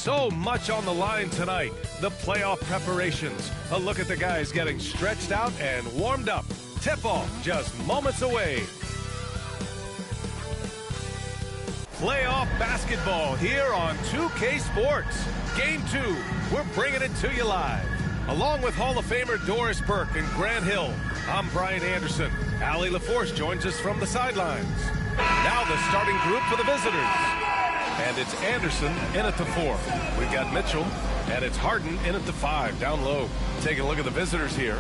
So much on the line tonight. The playoff preparations. A look at the guys getting stretched out and warmed up. Tip-off just moments away. Playoff basketball here on 2K Sports. Game 2, we're bringing it to you live. Along with Hall of Famer Doris Burke and Grant Hill, I'm Brian Anderson. Allie LaForce joins us from the sidelines. Now the starting group for the visitors. And it's Anderson in at the 4. We've got Mitchell, and it's Harden in at the 5, down low. Taking a look at the visitors here.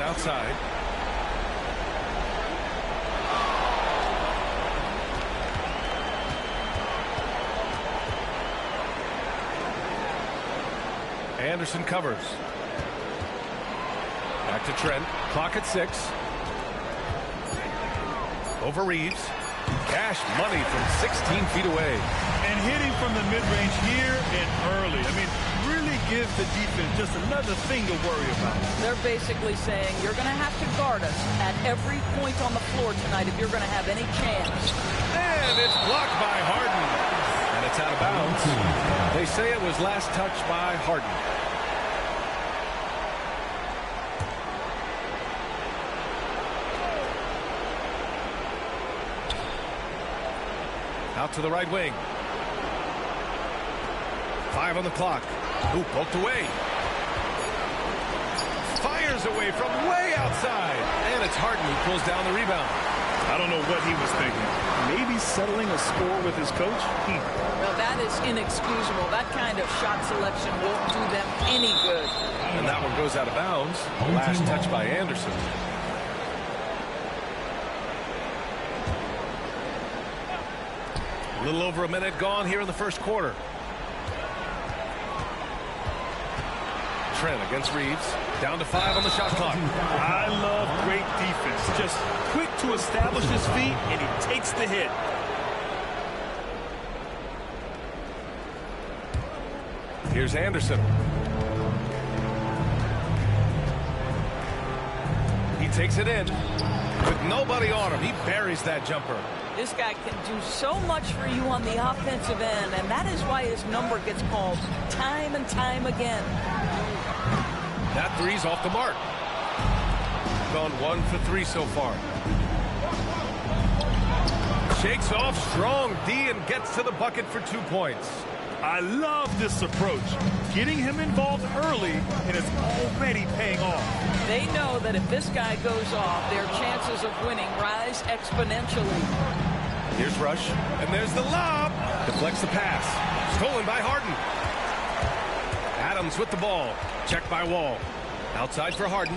Outside. Anderson covers. Back to Trent. Clock at 6. Over Reeves. Cash money from 16 feet away. And hitting from the mid-range here and early. I mean, really gives the defense just another thing to worry about. They're basically saying you're going to have to guard us at every point on the floor tonight if you're going to have any chance. And it's blocked by Harden. And it's out of bounds. They say it was last touched by Harden. Out to the right wing. 5 on the clock. Ooh, poked away. Fires away from way outside. And it's Harden who pulls down the rebound. I don't know what he was thinking. Maybe settling a score with his coach? Well, that is inexcusable. That kind of shot selection won't do them any good. And that one goes out of bounds. Last touch by Anderson. A little over a minute gone here in the first quarter. Trent against Reeves. Down to 5 on the shot clock. I love great defense. Just quick to establish his feet, and he takes the hit. Here's Anderson. He takes it in. With nobody on him, he buries that jumper. This guy can do so much for you on the offensive end, and that is why his number gets called time and time again. That three's off the mark. Gone 1 for 3 so far. Shakes off strong D and gets to the bucket for 2 points. I love this approach. Getting him involved early, and it's already paying off. They know that if this guy goes off, their chances of winning rise exponentially. Here's Rush, and there's the lob. Deflects the pass. Stolen by Harden. Adams with the ball. Checked by Wall. Outside for Harden.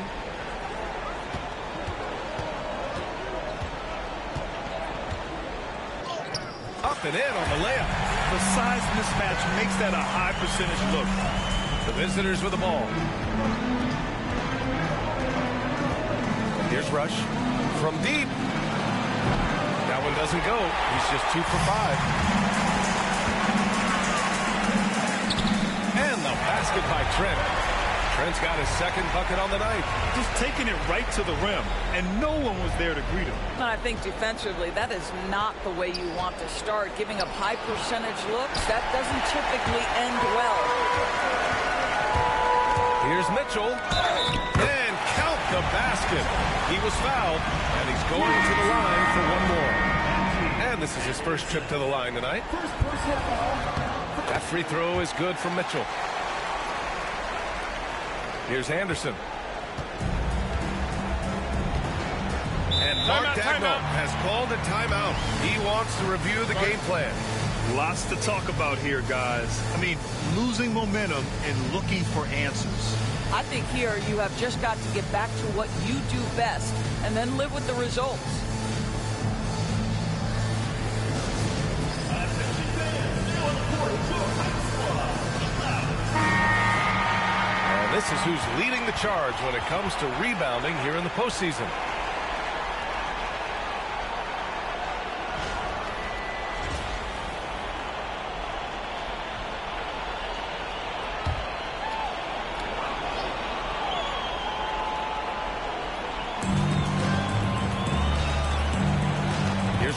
Up and in on the layup. The size mismatch makes that a high percentage look. The visitors with the ball. Here's Rush from deep. That one doesn't go. He's just 2 for 5. And the basket by Trent. Trent's got his second bucket on the night. Just taking it right to the rim, and no one was there to greet him. I think defensively, that is not the way you want to start. Giving up high percentage looks, that doesn't typically end well. Here's Mitchell. And count the basket. He was fouled, and he's going to the line for one more. And this is his first trip to the line tonight. That free throw is good from Mitchell. Here's Anderson. And Mark Dagnall has called a timeout. He wants to review the game plan. Lots to talk about here, guys. I mean, losing momentum and looking for answers. I think here you have just got to get back to what you do best and then live with the results. And this is who's leading the charge when it comes to rebounding here in the postseason.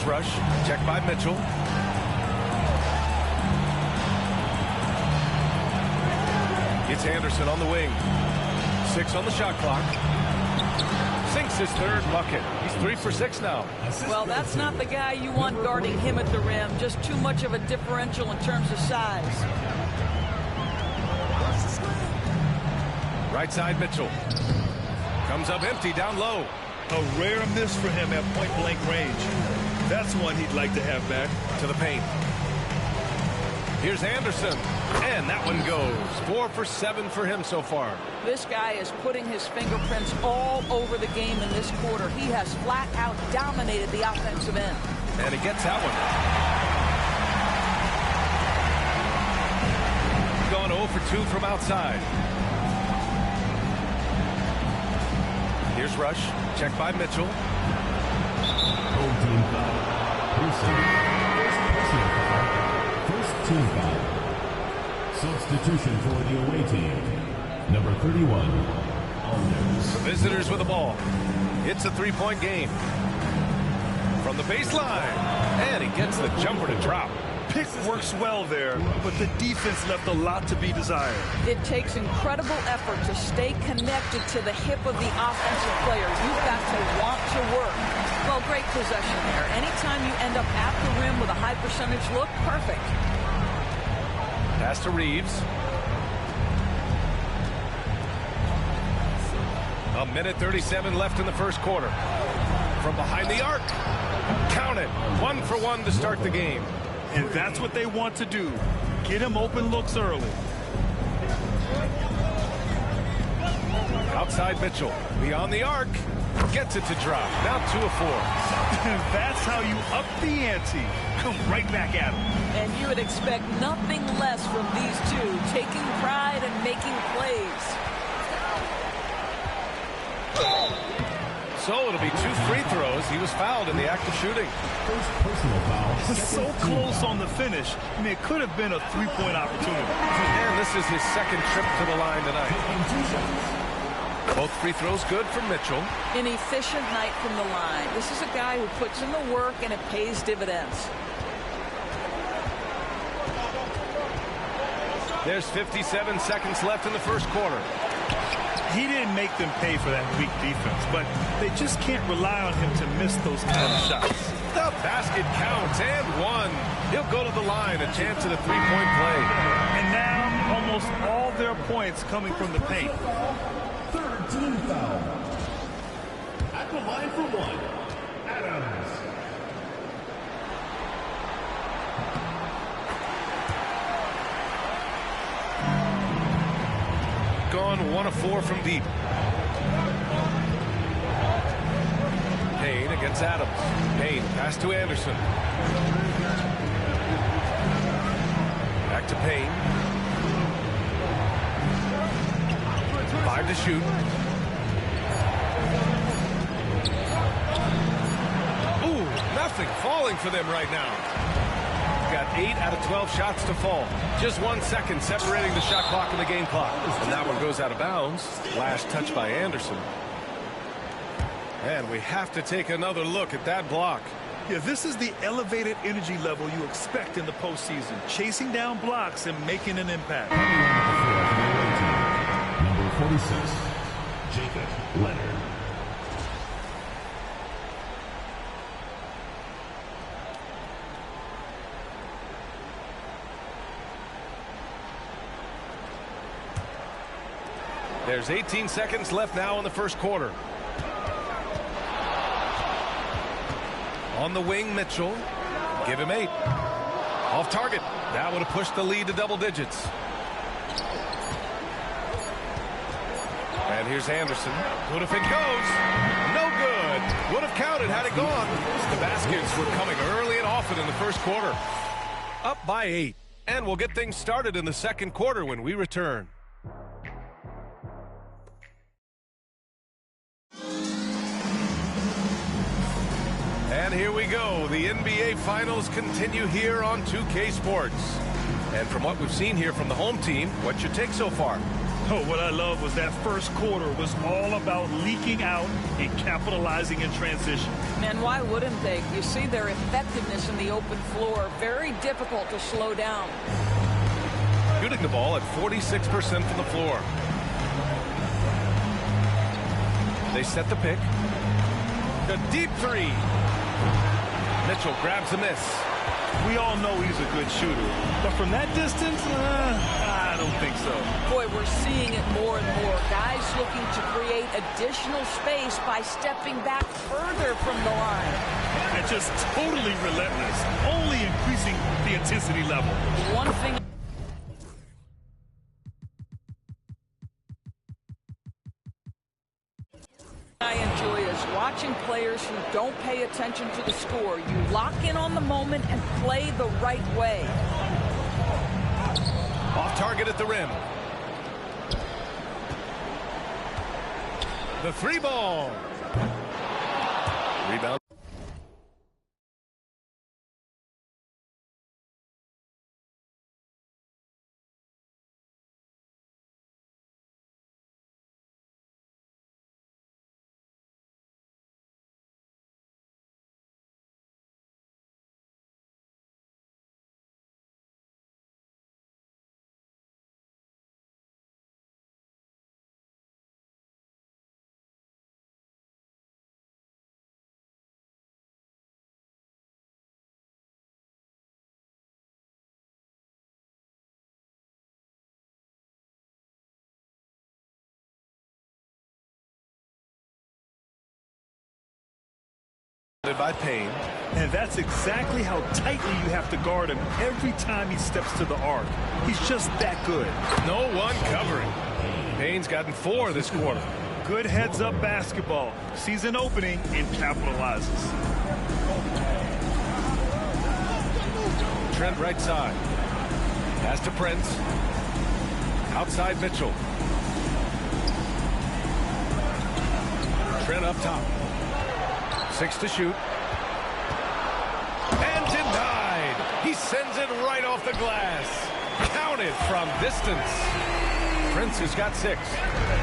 Here's Rush. Check by Mitchell. It's Anderson on the wing. 6 on the shot clock. Sinks his third bucket. He's 3 for 6 now. Well, that's not the guy you want guarding him at the rim. Just too much of a differential in terms of size. Right side Mitchell. Comes up empty down low. A rare miss for him at point-blank range. That's one he'd like to have back. To the paint. Here's Anderson. And that one goes. 4 for 7 for him so far. This guy is putting his fingerprints all over the game in this quarter. He has flat out dominated the offensive end. And he gets that one. Gone 0 for 2 from outside. Here's Rush. Check by Mitchell. Team foul. First team foul. Substitution for the away team. Number 31. The visitors with the ball. It's a 3-point game. From the baseline. And he gets the jumper to drop. Pick works well there, but the defense left a lot to be desired. It takes incredible effort to stay connected to the hip of the offensive player. You've got to want to work. Well, great possession there. Anytime you end up at the rim with a high percentage look, perfect. Pass to Reeves. A minute 37 left in the first quarter. From behind the arc. Count it. 1 for 1 to start the game. And that's what they want to do. Get him open looks early. Outside Mitchell. Beyond the arc. Gets it to drop. Now 2 of 4. That's how you up the ante. Come right back at him. And you would expect nothing less from these two, taking pride and making plays. So it'll be 2 free throws. He was fouled in the act of shooting. First personal foul. So close on the finish. I mean, it could have been a 3-point opportunity. And this is his second trip to the line tonight. Both free throws good for Mitchell. An efficient night from the line. This is a guy who puts in the work and it pays dividends. There's 57 seconds left in the first quarter. He didn't make them pay for that weak defense, but they just can't rely on him to miss those kind of shots. The basket counts and 1. He'll go to the line, a chance at a 3-point play. And now almost all their points coming from the paint. Third team foul. At the line for 1. Adams. Gone 1 of 4 from deep. Payne against Adams. Payne pass to Anderson. Back to Payne. 5 to shoot. Ooh, nothing falling for them right now. Got 8 out of 12 shots to fall. Just 1 second separating the shot clock and the game clock. And that one goes out of bounds. Last touch by Anderson. And we have to take another look at that block. Yeah, this is the elevated energy level you expect in the postseason. Chasing down blocks and making an impact. Number 46, Jacob Leonard. There's 18 seconds left now in the first quarter. On the wing, Mitchell. Give him 8. Off target. That would have pushed the lead to double digits. And here's Anderson. What if it goes? No good. Would have counted had it gone. The baskets were coming early and often in the first quarter. Up by 8. And we'll get things started in the second quarter when we return. And here we go. The NBA Finals continue here on 2K Sports. And from what we've seen here from the home team, what's your take so far? Oh, what I love was that first quarter was all about leaking out and capitalizing in transition. And why wouldn't they? You see their effectiveness in the open floor. Very difficult to slow down. Shooting the ball at 46% from the floor. They set the pick. The deep three. Mitchell grabs a miss. We all know he's a good shooter, but from that distance, I don't think so. Boy, we're seeing it more and more. Guys looking to create additional space by stepping back further from the line. And just totally relentless, only increasing the intensity level. One thing I enjoy is watching players who don't pay attention to the score. You lock in on the moment and play the right way. Off target at the rim. The three ball. Rebound. By Payne. And that's exactly how tightly you have to guard him every time he steps to the arc. He's just that good. No one covering. Payne's gotten 4 this quarter. Good heads-up basketball. Sees an opening and capitalizes. Trent right side. Pass to Prince. Outside Mitchell. Trent up top. 6 to shoot. And denied. He sends it right off the glass. Counted from distance. Prince has got 6.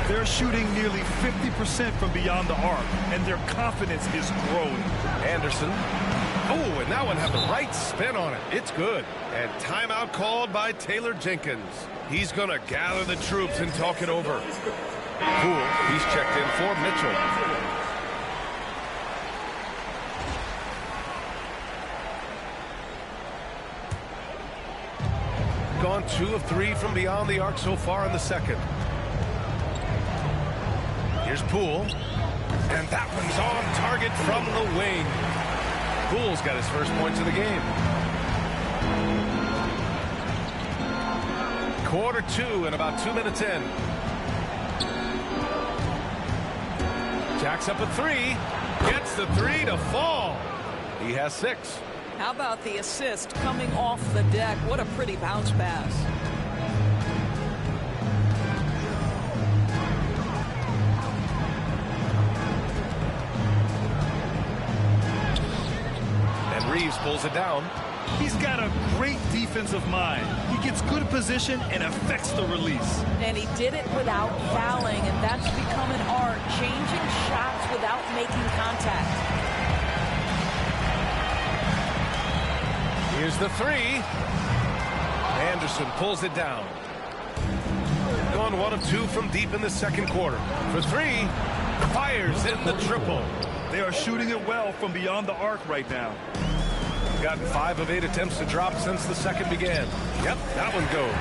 They're shooting nearly 50% from beyond the arc, and their confidence is growing. Anderson. Oh, and that one had the right spin on it. It's good. And timeout called by Taylor Jenkins. He's going to gather the troops and talk it over. Poole, he's checked in for Mitchell. Gone 2 of 3 from beyond the arc so far in the second. Here's Poole. And that one's on target from the wing. Poole's got his first points of the game. Quarter 2 and about 2 minutes in. Jacks up a 3. Gets the 3 to fall. He has 6. How about the assist coming off the deck? What a pretty bounce pass. And Reeves pulls it down. He's got a great defensive mind. He gets good position and affects the release. And he did it without fouling, and that's become an art, changing shots without making contact. Here's the 3. Anderson pulls it down. Gone 1 of 2 from deep in the second quarter. For 3, fires in the triple. They are shooting it well from beyond the arc right now. Gotten 5 of 8 attempts to drop since the second began. Yep, that one goes.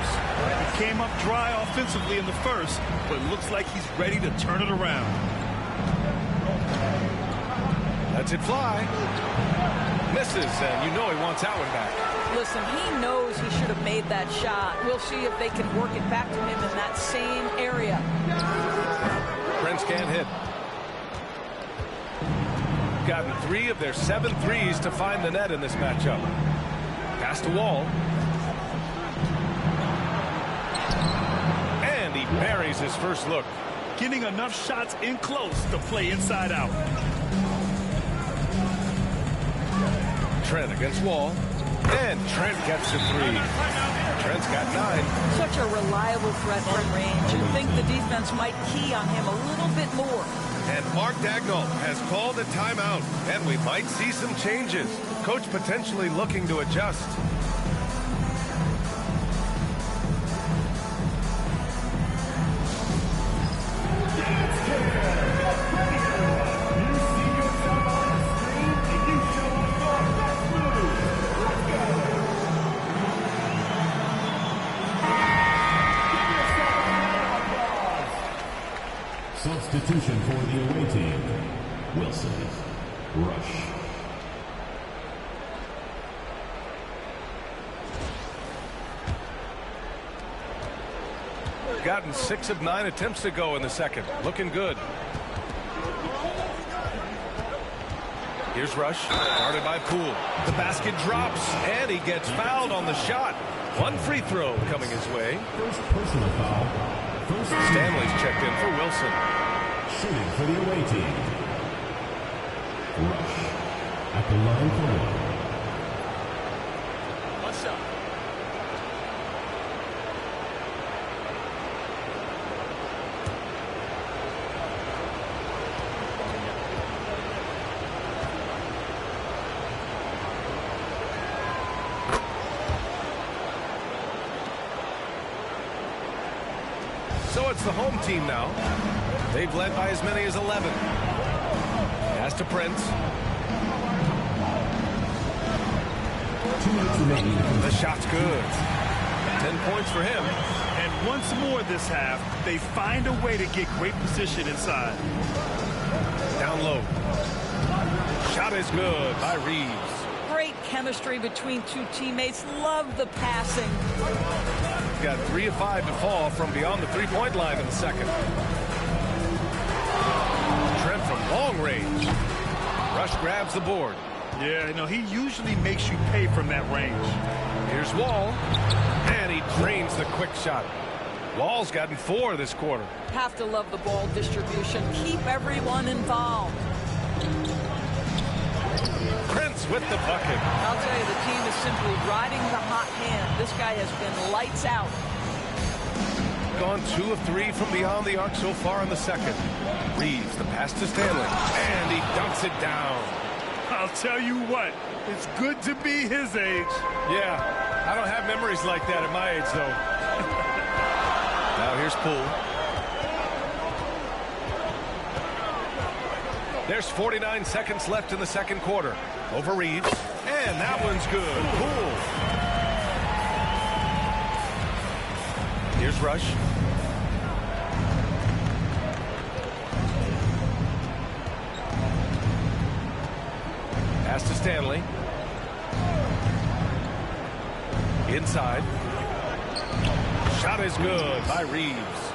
He came up dry offensively in the first, but looks like he's ready to turn it around. Lets it fly. Misses, and you know he wants that one back. Listen, he knows he should have made that shot. We'll see if they can work it back to him in that same area. Prince can't hit. Gotten 3 of their 7 threes to find the net in this matchup. Pass to Wall. And he buries his first look. Getting enough shots in close to play inside out. Trent against Wall. And Trent gets the 3. Trent's got 9. Such a reliable threat from range. You'd think the defense might key on him a little bit more. And Mark Dagnall has called a timeout, and we might see some changes. Coach potentially looking to adjust. Substitution for the away team. Wilson. Rush. Gotten 6 of 9 attempts to go in the second. Looking good. Here's Rush, guarded by Poole. The basket drops, and he gets fouled on the shot. 1 free throw coming his way. First personal foul. Stanley's checked in for Wilson. Shooting for the away team. Rush at the line for 1. What's up? So it's the home team now. They've led by as many as 11. Pass to Prince. 2 minutes remaining. The shot's good. 10 points for him. And once more this half, they find a way to get great position inside. Down low. Shot is good by Reeves. Great chemistry between two teammates. Love the passing. Got 3 of 5 to fall from beyond the three-point line in the second. Trent from long range. Rush grabs the board. Yeah, you know, he usually makes you pay from that range. Here's Wall. And he drains the quick shot. Wall's gotten 4 this quarter. Have to love the ball distribution. Keep everyone involved. Prince with the bucket. I'll tell you, the team is simply riding the hot hand. This guy has been lights out. Gone 2 of 3 from beyond the arc so far in the second. Reeves the pass to Stanley. And he dunks it down. I'll tell you what, it's good to be his age. Yeah, I don't have memories like that at my age, though. Now here's Poole. There's 49 seconds left in the second quarter. Over Reeves. And that one's good. Poole. Here's Rush. Pass to Stanley. Inside. Shot is good by Reeves.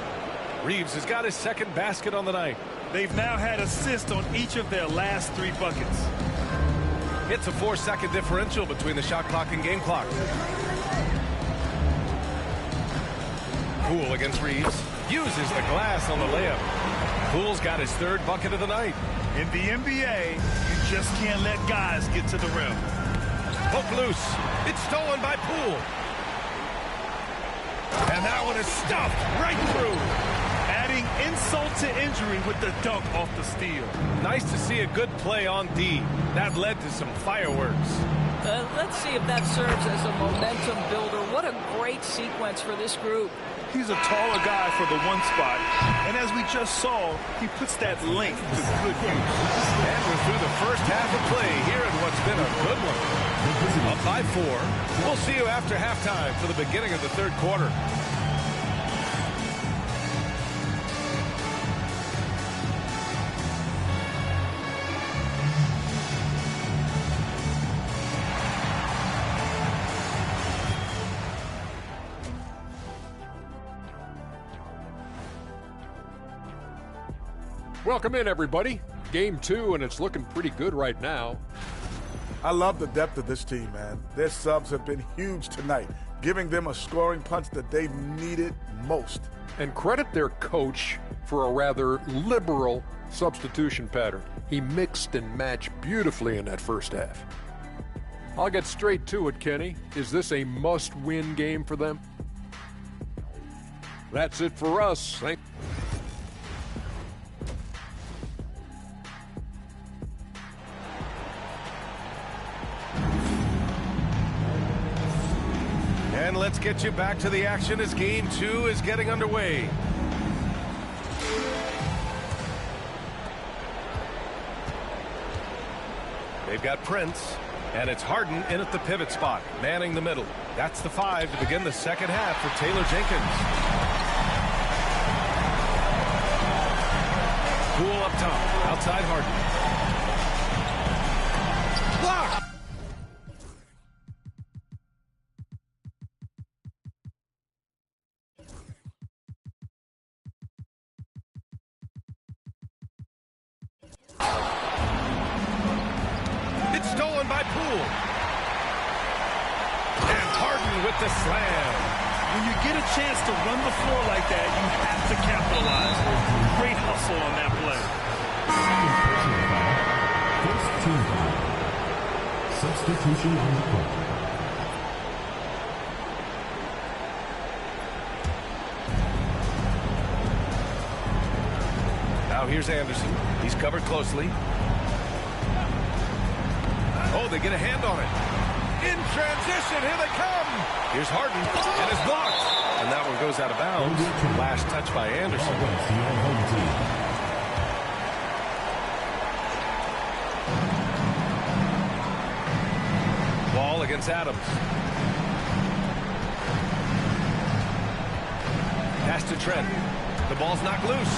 Reeves has got his second basket on the night. They've now had assists on each of their last 3 buckets. It's a 4-second differential between the shot clock and game clock. Poole against Reeves. Uses the glass on the layup. Poole's got his 3rd bucket of the night. In the NBA, you just can't let guys get to the rim. Poke loose. It's stolen by Poole. And that one is stuffed right through. Adding insult to injury with the dunk off the steal. Nice to see a good play on D. That led to some fireworks. Let's see if that serves as a momentum builder. What a great sequence for this group. He's a taller guy for the 1 spot, and as we just saw, he puts that length to good use. And we're through the first half of play here in what's been a good one. Up by 4. We'll see you after halftime for the beginning of the 3rd quarter. Welcome in, everybody. Game 2, and it's looking pretty good right now. I love the depth of this team, man. Their subs have been huge tonight, giving them a scoring punch that they needed most. And credit their coach for a rather liberal substitution pattern. He mixed and matched beautifully in that first half. I'll get straight to it, Kenny. Is this a must-win game for them? That's it for us. And let's get you back to the action as Game 2 is getting underway. They've got Prince, and it's Harden in at the pivot spot, manning the middle. That's the 5 to begin the second half for Taylor Jenkins. Poole up top, outside Harden. Block! It's stolen by Poole. And Harden with the slam. When you get a chance to run the floor like that, you have to capitalize. Great hustle on that play. First team foul. Substitution on the court. Now here's Anderson. He's covered closely. Oh, they get a hand on it. In transition, here they come. Here's Harden, and it's blocked. And that one goes out of bounds. Last touch by Anderson. Ball against Adams. Pass to Trent. The ball's knocked loose.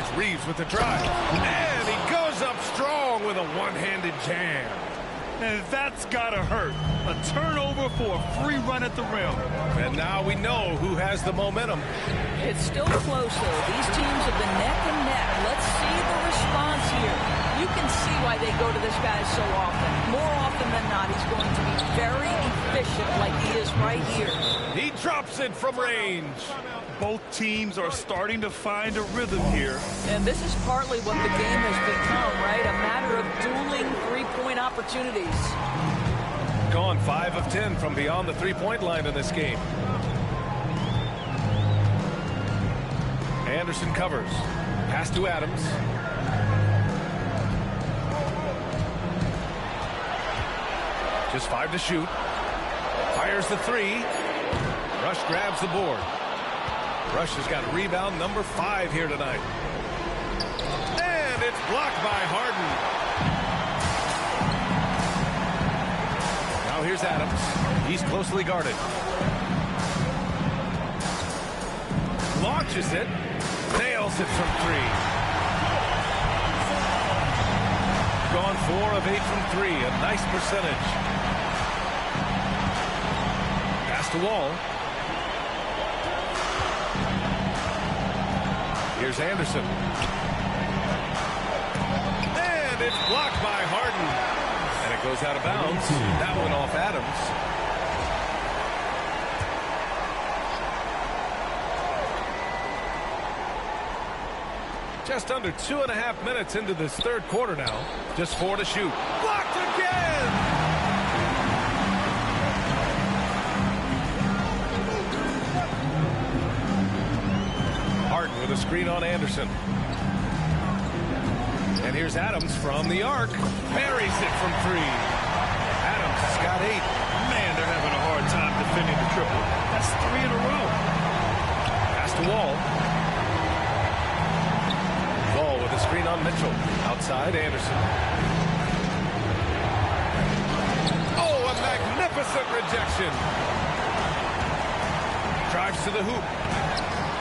It's Reeves with the drive. And he goes up strong with a one-handed jam. And that's gotta hurt. A turnover for a free run at the rim. And now we know who has the momentum. It's still close, though. These teams have been neck and neck. Let's see the response here. You can see why they go to this guy so often. More often than not, he's going to be very efficient like he is right here. He drops it from range. Both teams are starting to find a rhythm here. And this is partly what the game has become, right? A matter of dueling three-point opportunities. Gone 5 of 10 from beyond the three-point line in this game. Anderson covers. Pass to Adams. Just 5 to shoot. Fires the 3. Rush grabs the board. Rush has got rebound number 5 here tonight. And it's blocked by Harden. Now here's Adams. He's closely guarded. Launches it. Nails it from 3. Gone 4 of 8 from 3. A nice percentage. Pass to Wall. Here's Anderson. And it's blocked by Harden. And it goes out of bounds. That one off Adams. Just under 2.5 minutes into this third quarter now. Just 4 to shoot. Blocked again! Harden with a screen on Anderson. And here's Adams from the arc. Buries it from 3. Adams has got 8. Man, they're having a hard time defending the triple. That's 3 in a row. Pass to Wall. Wall with a screen on Mitchell. Outside Anderson. Oh, a magnificent rejection. Drives to the hoop.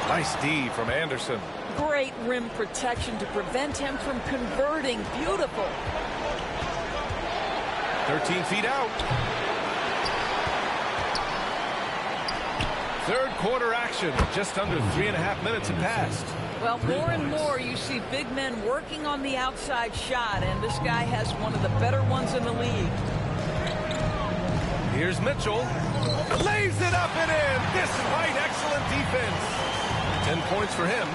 Nice D from Anderson. Great rim protection to prevent him from converting. Beautiful. 13 feet out. Third quarter action. Just under 3.5 minutes have passed. Well, more and more you see big men working on the outside shot, and this guy has one of the better ones in the league. Here's Mitchell. Lays it up and in, despite excellent defense. 10 points for him.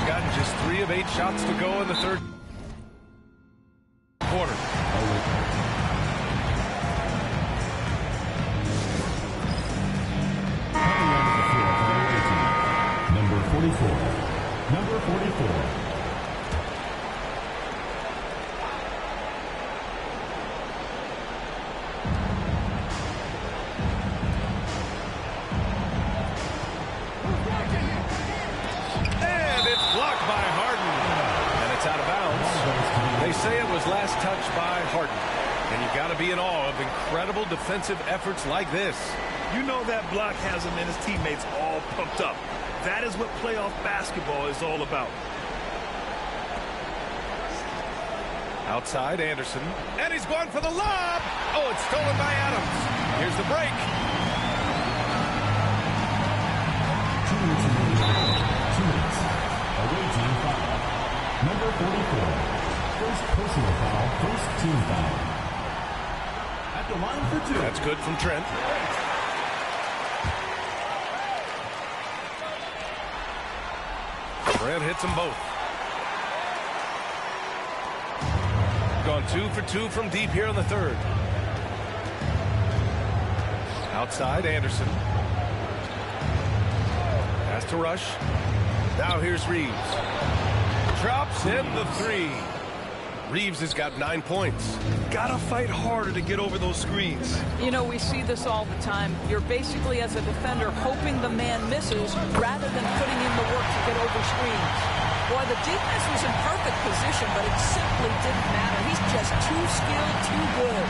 Got just 3 of 8 shots to go in the third quarter. say it was last touched by Harden. And you got to be in awe of incredible defensive efforts like this. You know that block has him and his teammates all pumped up. That is what playoff basketball is all about. Outside Anderson. And he's going for the lob. Oh, it's stolen by Adams. Here's the break. Away team foul. Number 44. First personal foul, first team foul. At the line for two. That's good from Trent. Trent hits them both. Gone 2 for 2 from deep here in the third. Outside Anderson. Has to rush. Now here's Reeves. Drops in the three. Reeves has got 9 points. Gotta fight harder to get over those screens. You know, we see this all the time. You're basically, as a defender, hoping the man misses rather than putting in the work to get over screens. Boy, the defense was in perfect position, but it simply didn't matter. He's just too skilled, too good.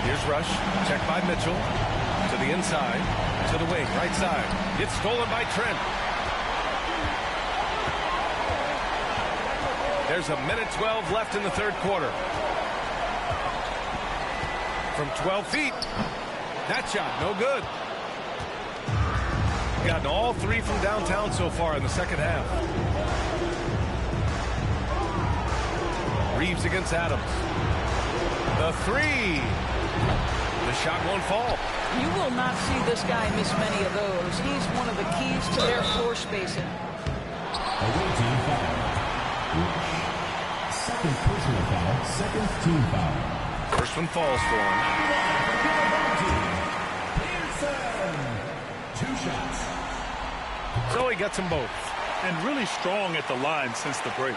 Here's Rush. Checked by Mitchell. To the inside. To the wing. Right side. Gets stolen by Trent. There's a minute 12 left in the third quarter. From 12 feet. That shot, no good. Gotten all 3 from downtown so far in the second half. Reeves against Adams. The three. The shot won't fall. You will not see this guy miss many of those. He's one of the keys to their floor spacing. Away team foul. Second personal foul, second team foul. First one falls for him. Pearson. 2 shots. So he gets them both. And really strong at the line since the break.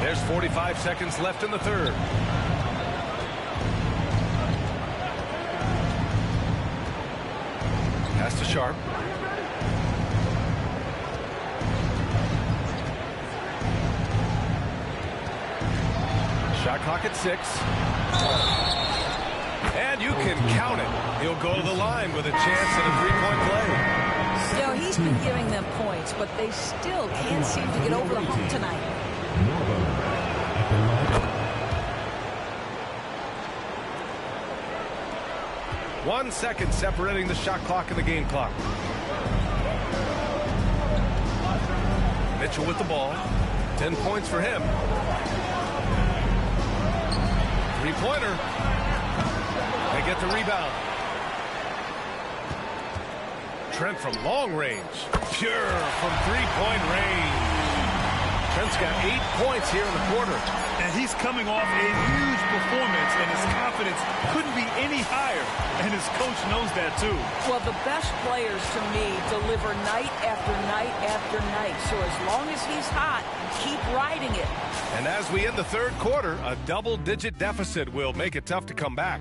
There's 45 seconds left in the third. Pass to Sharp. Shot clock at 6. And you can count it. He'll go to the line with a chance at a 3-point play. You know, he's been giving them points, but they still can't seem to get over the hump tonight. 1 second separating the shot clock and the game clock. Mitchell with the ball. 10 points for him. 3-pointer. They get the rebound. Trent from long range. Pure from 3-point range. Trent's got 8 points here in the quarter. And he's coming off a huge performance, and his confidence couldn't be any higher. And his coach knows that, too. Well, the best players, to me, deliver night after night after night. So as long as he's hot, keep riding it. And as we end the third quarter, a double-digit deficit will make it tough to come back.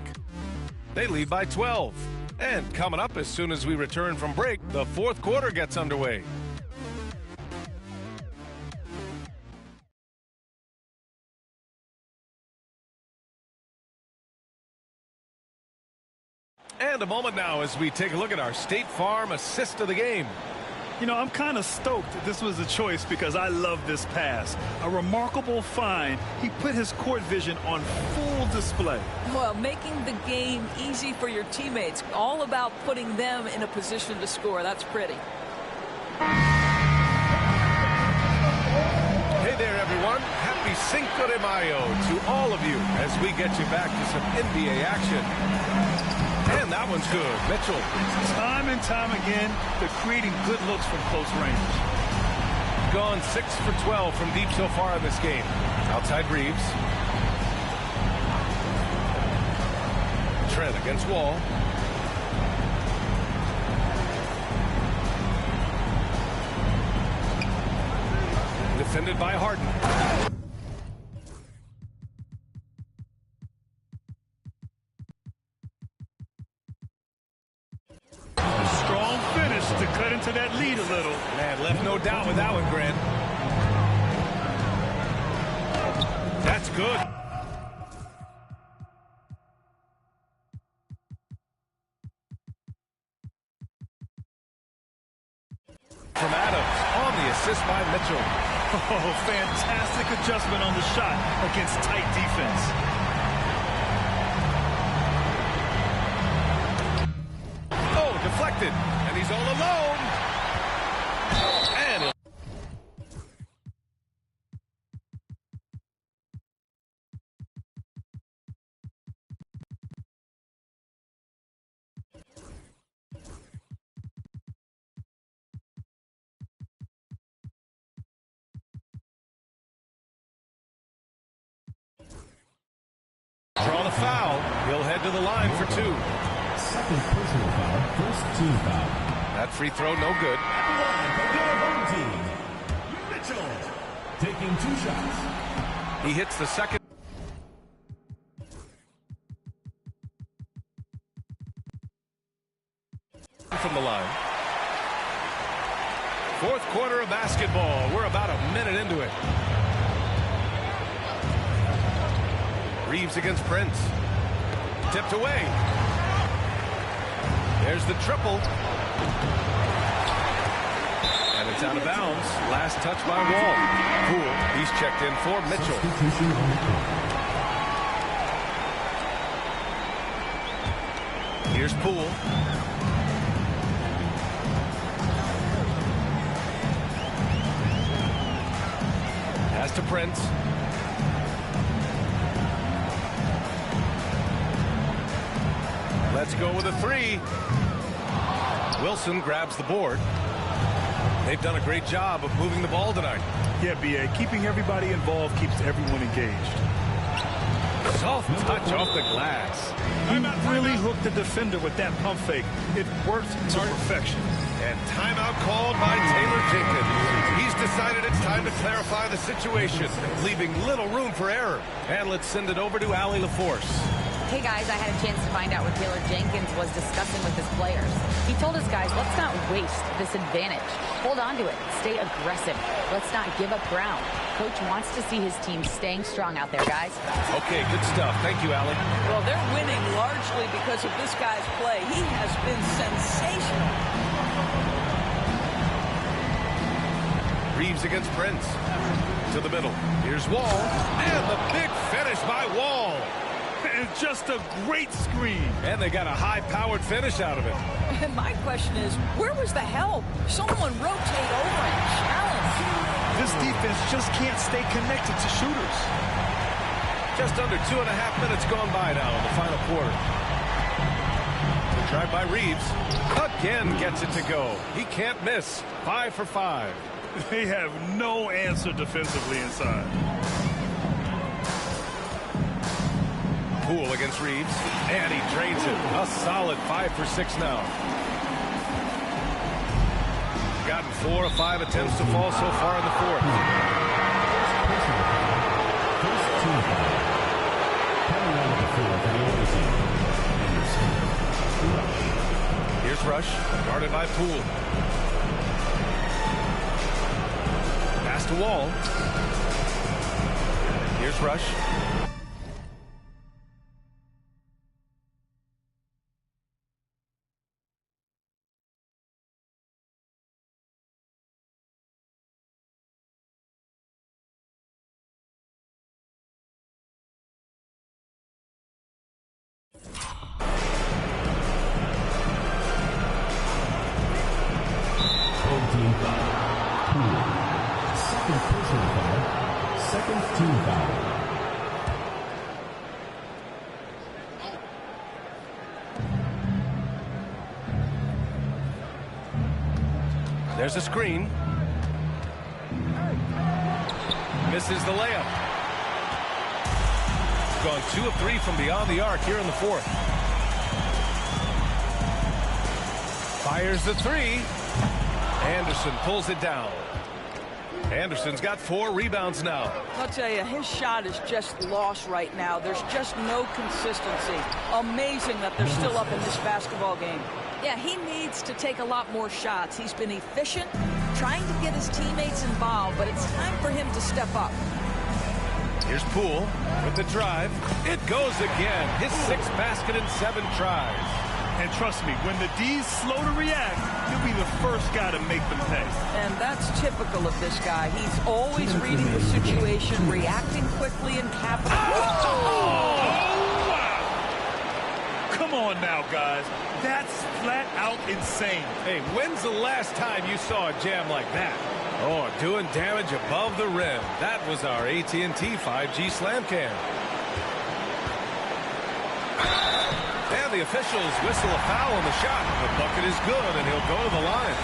They lead by 12. And coming up as soon as we return from break, the fourth quarter gets underway. And a moment now as we take a look at our State Farm assist of the game. You know, I'm kind of stoked this was a choice because I love this pass. A remarkable find. He put his court vision on full display. Well, making the game easy for your teammates. All about putting them in a position to score. That's pretty. Hey there, everyone. Happy Cinco de Mayo to all of you as we get you back to some NBA action. And that one's good. Mitchell. Time and time again, they're creating good looks from close range. Gone 6 for 12 from deep so far in this game. Outside Reeves. Trent against Wall. Defended by Harden. Strong finish to cut into that lead a little. Man, left no doubt with that one, Grant. good. From Adams on the assist by Mitchell. Oh, fantastic adjustment on the shot against tight defense. Oh, deflected, and he's all alone. And draw the foul. He'll head to the line for 2. Second personal foul, first team foul. That free throw, no good. Team. Mitchell taking 2 shots. He hits the second. From the line. Fourth quarter of basketball. We're about a minute into it. Reeves against Prince. Tipped away. There's the triple. And it's out of bounds. Last touch by Wall. Poole, he's checked in for Mitchell. Substitution on the court. Here's Poole. Pass to Prince. Let's go with a 3. Wilson grabs the board. They've done a great job of moving the ball tonight. Yeah, B.A. Keeping everybody involved keeps everyone engaged. Soft touch off the glass. He really hooked the defender with that pump fake. It worked to perfection. And timeout called by Taylor Jenkins. He's decided it's time to clarify the situation, leaving little room for error. And let's send it over to Allie LaForce. Hey guys, I had a chance to find out what Taylor Jenkins was discussing with his players. He told his guys, let's not waste this advantage. Hold on to it. Stay aggressive. Let's not give up ground. Coach wants to see his team staying strong out there, guys. Okay, good stuff. Thank you, Allie. Well, they're winning largely because of this guy's play. He has been sensational. Reeves against Prince. To the middle. Here's Wall. And the big finish by Wall. And just a great screen. And they got a high-powered finish out of it. And my question is, where was the help? Someone rotate over and challenge. This defense just can't stay connected to shooters. Just under 2.5 minutes gone by now in the final quarter. The drive by Reeves. Again gets it to go. He can't miss. 5 for 5. They have no answer defensively inside. Poole against Reeves. And he drains it. A solid 5 for 6 now. Gotten 4 of 5 attempts to fall so far in the fourth. First team foul. Coming out of the floor for the Anderson. Here's Rush. Guarded by Poole. Pass to Wall. Here's Rush. Team foul. Poole. Second personal foul. Second team foul. There's a screen. Misses the layup. Gone 2 of 3 from beyond the arc here in the fourth. Fires the 3. Anderson pulls it down. Anderson's got 4 rebounds now. I'll tell you, his shot is just lost right now. There's just no consistency. Amazing that they're still up in this basketball game. Yeah, he needs to take a lot more shots. He's been efficient, trying to get his teammates involved, but it's time for him to step up. Here's Poole with the drive. It goes again. His 6th basket in 7 tries. And trust me, when the D's slow to react, he'll be the first guy to make them pay. And that's typical of this guy. He's always reading the situation, reacting quickly, and capitalizing. Oh, wow. Come on now, guys. That's flat out insane. Hey, when's the last time you saw a jam like that? Oh, doing damage above the rim. That was our AT&T 5G slam cam. And the officials whistle a foul on the shot. The bucket is good, and he'll go to the line.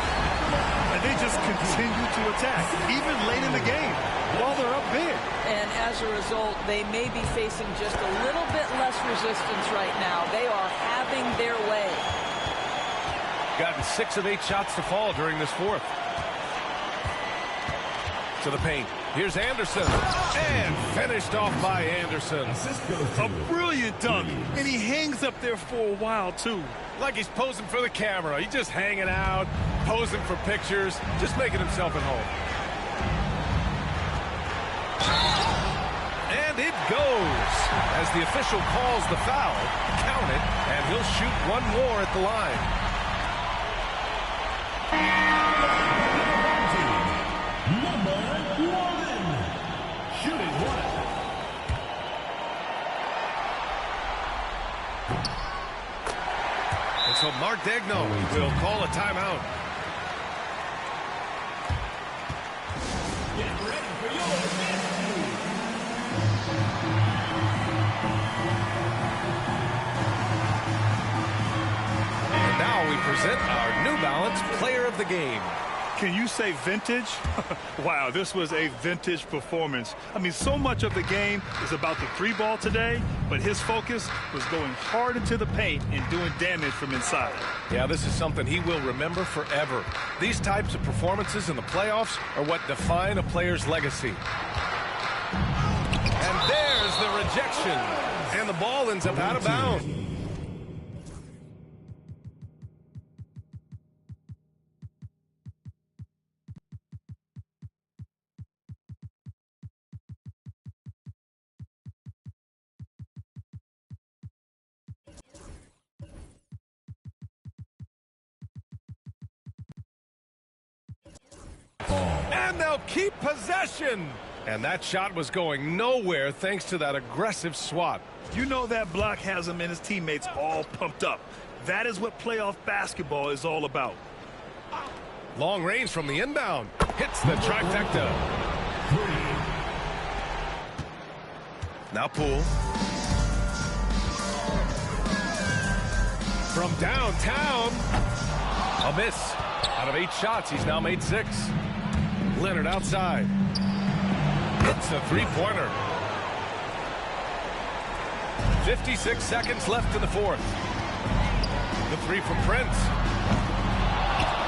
And they just continue to attack, even late in the game, while they're up big. And as a result, they may be facing just a little bit less resistance right now. They are having their way. Gotten 6 of 8 shots to fall during this 4th. To the paint. Here's Anderson. And finished off by Anderson. A brilliant dunk. And he hangs up there for a while, too. Like he's posing for the camera. He's just hanging out, posing for pictures, just making himself at home. And it goes. As the official calls the foul, count it, and he'll shoot one more at the line. So Mark Degno will call a timeout. Get ready for your next move. And now we present our New Balance Player of the Game. Can you say vintage? Wow, this was a vintage performance. I mean, so much of the game is about the 3-ball today, but his focus was going hard into the paint and doing damage from inside. Yeah, this is something he will remember forever. These types of performances in the playoffs are what define a player's legacy. And there's the rejection. And the ball ends up out of bounds. And they'll keep possession. And that shot was going nowhere thanks to that aggressive swat. You know that block has him and his teammates all pumped up. That is what playoff basketball is all about. Long range from the inbound. Hits the trifecta. Now Poole. From downtown. A miss. Out of 8 shots, he's now made 6. Leonard outside. Hits a 3-pointer. 56 seconds left in the 4th. The 3 from Prince.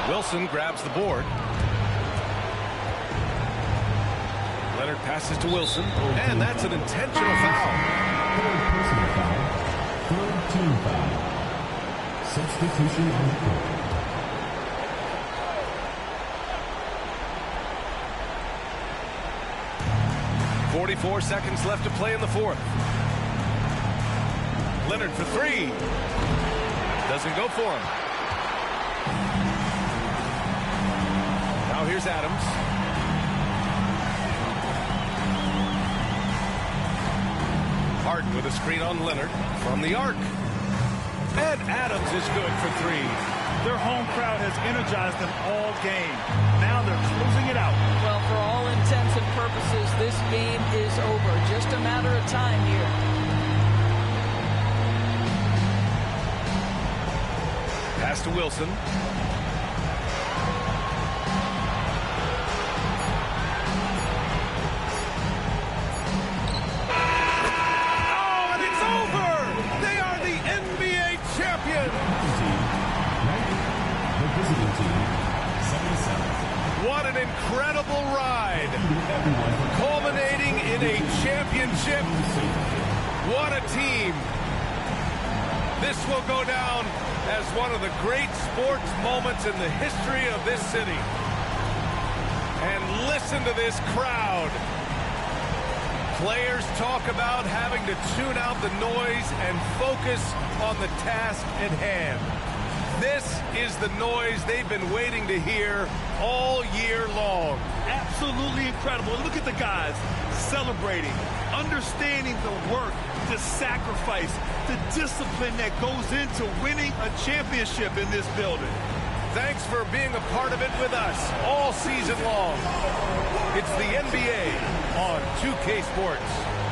Wilson grabs the board. Leonard passes to Wilson, and that's an intentional foul. Third personal foul. Third team foul. Substitution on the court. 44 seconds left to play in the 4th. Leonard for 3. Doesn't go for him. Now here's Adams. Harden with a screen on Leonard from the arc. And Adams is good for 3. Their home crowd has energized them all game. Now they're closing it out. Well, for all intents and purposes, this game is over. Just a matter of time here. Pass to Wilson. Oh, and it's over! They are the NBA champions! The visiting team, 77. What an incredible ride! Culminating in a championship. What a team! This will go down as one of the great sports moments in the history of this city. And listen to this crowd. Players talk about having to tune out the noise and focus on the task at hand. This is the noise they've been waiting to hear all year long. Absolutely incredible. Look at the guys celebrating, understanding the work, the sacrifice, the discipline that goes into winning a championship in this building. Thanks for being a part of it with us all season long. It's the NBA on 2K Sports.